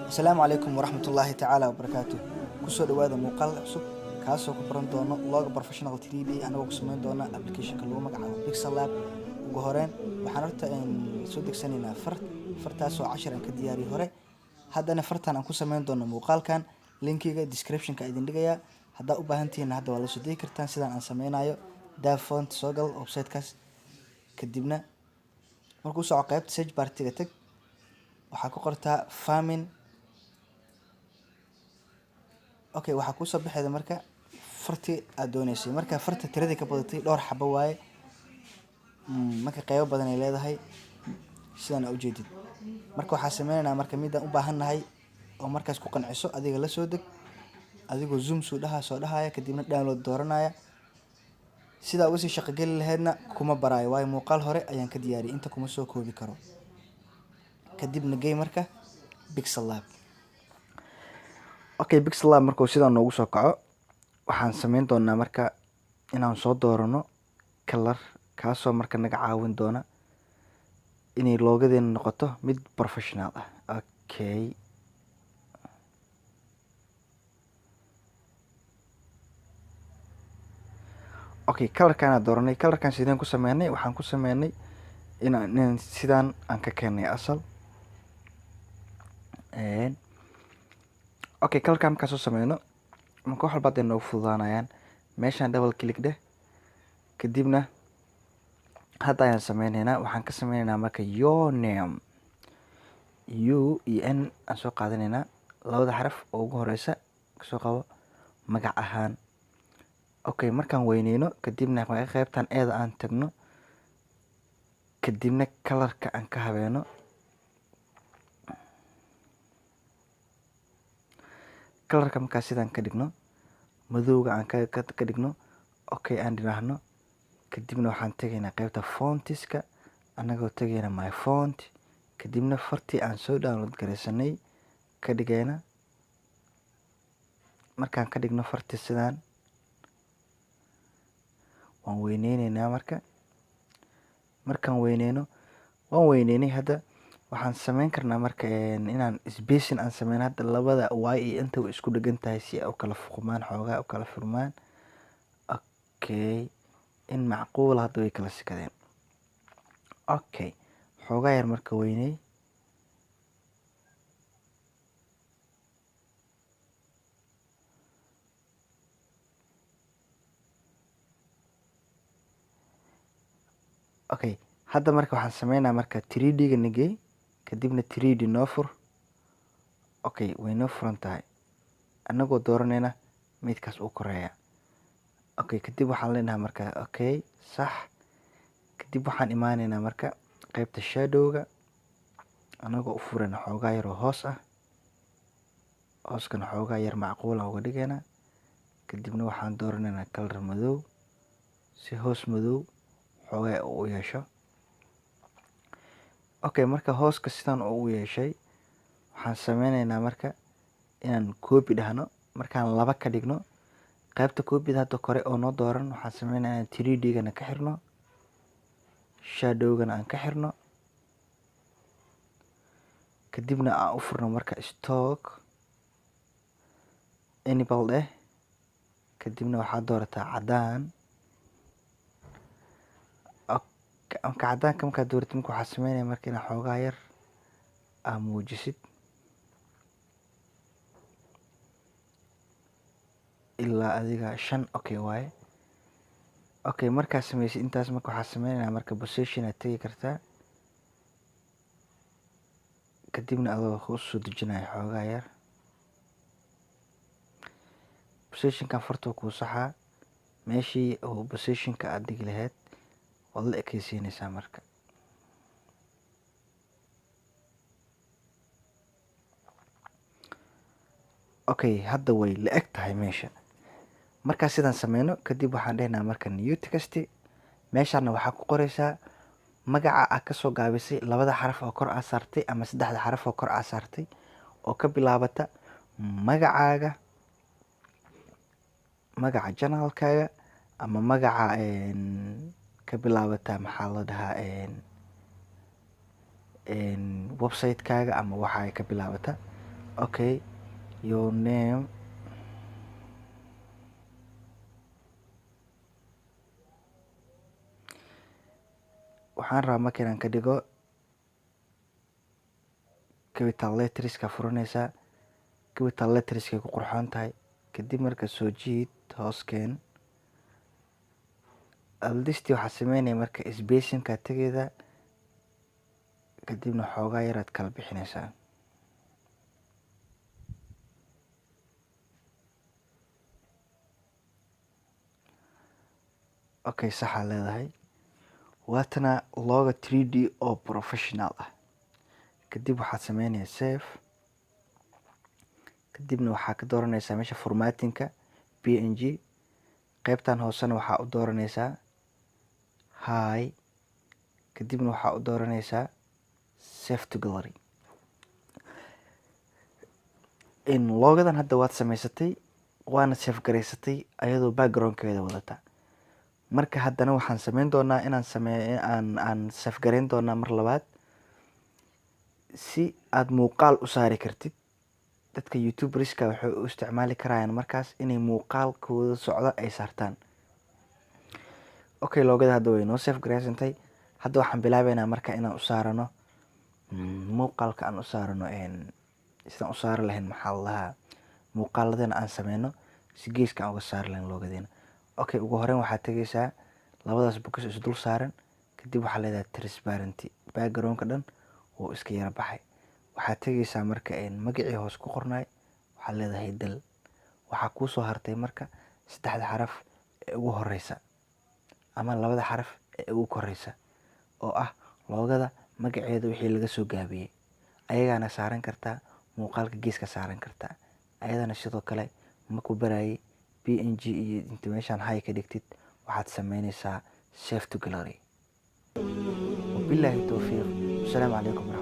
Asalaamu calaykum waraxmatullaahi tacaala wabarakaatuh. Kusoo dhawaada muuqaal cusub kaasoo ku baran doono Logger Professional 3D anagoo ku samayn doona application-ka lagu magacaabo Pixel Lab. Ugu horreyn waxaan horta soo degsanaynaa fartaasoo cashar aan ka diyaariyay hore. Haddana fartaan aan ku samayn doono muuqaalkan linkiga description-ka idin dhigayaa. Haddaa u baahan tihiin hadda waa la soo degi kartaan sidaan aan sameynayo. Dav font soo gal website-kaas kadibna markuu soo qaybta search bar-tiga tag waxaa ku qortaa farming. Okay, waxaa ku soo baxayda marka fartii aad doonaysay. Marka farta tiradii ka badatay dhowr xabo waaye. Marka qaybo badan ay leedahay sidaan aad u jeedid. Marka waxaa sameynaynaa marka midaan u baahannahay oo markaas ku qanciso adiga la soo deg adigoo zoom soo dhahaya kadibna download dooranaya. Sidaa uga sii shaqo gali lahaydna kuma baraayo waayo muuqaal hore ayaan ka diyaariyay inta kuma soo koobi karo. Kadibna gey marka Pixel Lab. Okay, Pixel Lab markuu sidaan noogu soo kaco waxaan sameyn doonaa marka inaan soo doorano color kaasoo marka naga caawin doona inay loogadeena noqoto mid professional ah. Okay, colorkan aan dooranay. Colorkan sideen ku sameynay? Waxaan ku sameynay inaan sidaan aan ka keenay asal. Okay, colorkan markaan soo sameyno marka wax walba noogu fududaanayaan. Meeshaan double click dheh kadibna hadda ayaan sameynaynaa. Waxaan ka sameynaynaa marka your name u iyo n aan soo qaadanaynaa labada xaraf oo ugu horeysa kasoo qabo magac ahaan. Okay, markaan weyneyno kadibna qaybtan eeda aan tagno kadibna colorka aan ka habeeno. Colorka markaa sidaan ka dhigno madowga aan ka dhigno. Okay, aan dhinaahno kadibna waxaan tagaynaa qaybta fontiska anagoo tagayna my font kadibna fartii aan soo download gareysanay ka dhigayna. Markaan ka dhigno fartii sidaan waan weyneynaynaa markaan weyneyno waan weyneynay. Hadda waxaan sameyn karnaa marka inaan spacing aan sameyn hadda labada y iyo inta way isku dhagan tahay si ay u kala fuqmaan xoogaa u kala furmaan. Okay, in macquul hadda way kala sikadeen. Okay, xoogaa yar marka weynay okay, hadda marka waxaan sameynaa marka 3D ga nagey kadibna 3D noo fur. Okay, way noo furan tahay anagoo dooranayna midkaas uu koreeya. Okay, kadib waxaan leenahay marka okay sax. Kadib waxaan imaanaynaa marka qaybta shadow-ga anagoo u furayna xoogaa yar oo hoos ah. Hooskan xoogaa yar macquul ah uga dhigaynaa. Kadibna waxaan dooranaynaa color madow si hoos madow xoogaa u yeesho. Okay, marka hooska sidaan u yeeshay waxaan sameynaynaa marka inaan copy dhahno. Markaan laba ka dhigno qaybta copy-da hadda kore oo noo dooran waxaan sameynaynaa 3D-gana ka xirno shadow-gana aan ka xirno kadibna aan u furno marka stock enable kadibna waxaad doorataa cadaan. Marka cadaanka markaad dooratid marka waxaa sameynaya marka inaa xoogaa yar aa muujisid ilaa adiga 5. Okay waaye. Okay, markaa sameysid intaas marka waxaa sameynaya marka position aad tagi kartaa kadibna adoo hoos soo dejinaya xoogaa yar. Position-kan farta kuu saxaa meeshii oo position-ka aad dhigi lahayd waad la ekaysiinaysaa marka. Okay, hadda way la eg tahay meesha. Markaa sidaan sameyno kadib waxaan dhehnaa marka new text. Meeshaana waxaa ku qoraysaa magaca aad ka soo gaabisay labada xaraf oo kor aad saartay ama saddexda xaraf oo kor aad saartay oo ka bilaabata magacaaga magaca channel-kaaga ama magaca ka bilaabata maxaa la dhahaa website-kaaga ama waxa ay ka bilaabata Okay, your name. waxaan rabaa marka inaan ka dhigo capital letterska furanaysaa. capital letterskay ku qurxoon tahay. kadib marka soo jiid hooskeen aldistii waxaa sameynaya marka spacingka tegeeda kadibna xoogaa yaraad kala bixinaysaa. okay, saxaa leedahay. waatana logo 3D oo professional ah. kadib waxaad sameynaya save. kadibna waxaa ka dooranaysaa meesha formattingka png. qaybtan hoosena waxaa u dooranaysaa high. kadibna waxaa u dooranaysaa save to gallery. logadan hadda waad samaysatay waana save garaysatay ayadoo backgroundkeeda wadata. marka haddana waxaan sameyn doonaa aan save garayn doonaa mar labaad si aad muuqaal u saari kartid. dadka youtuberska waxay u isticmaali karayaan markaas inay muuqaalkooda socdo ay saartaan. okay, logada hadda way noo save garaysantay. hadda waxaan bilaabeynaa marka inaan u saarano muuqaalka aan u saarano sidaan u saari lahayn maxaa la dhahaa muuqaaladana aan sameyno si geeska aan uga saari lahayn logadeena. okay, ugu horeyn waxaad tegaysaa labadaas box is dul saaran. kadib waxaa leedahay transparency backgroundka dhan wuu iska yara baxay. waxaad tegaysaa marka magacii hoos ku qornay waxaad leedahay dal. waxaa kuu soo hartay marka 3 xaraf ee ugu horeysa ama 2 xaraf ee ugu koreysa oo ah logada magaceeda wixii laga soo gaabiyey. ayagaana saaran kartaa muuqaalka geeska saaran kartaa. ayadana sidoo kale markuu barayay png iyo inta meeshaan high ka dhigtid waxaad sameynaysaa save to gallery. wabilaahi towfiiq. asalaamu calaykum.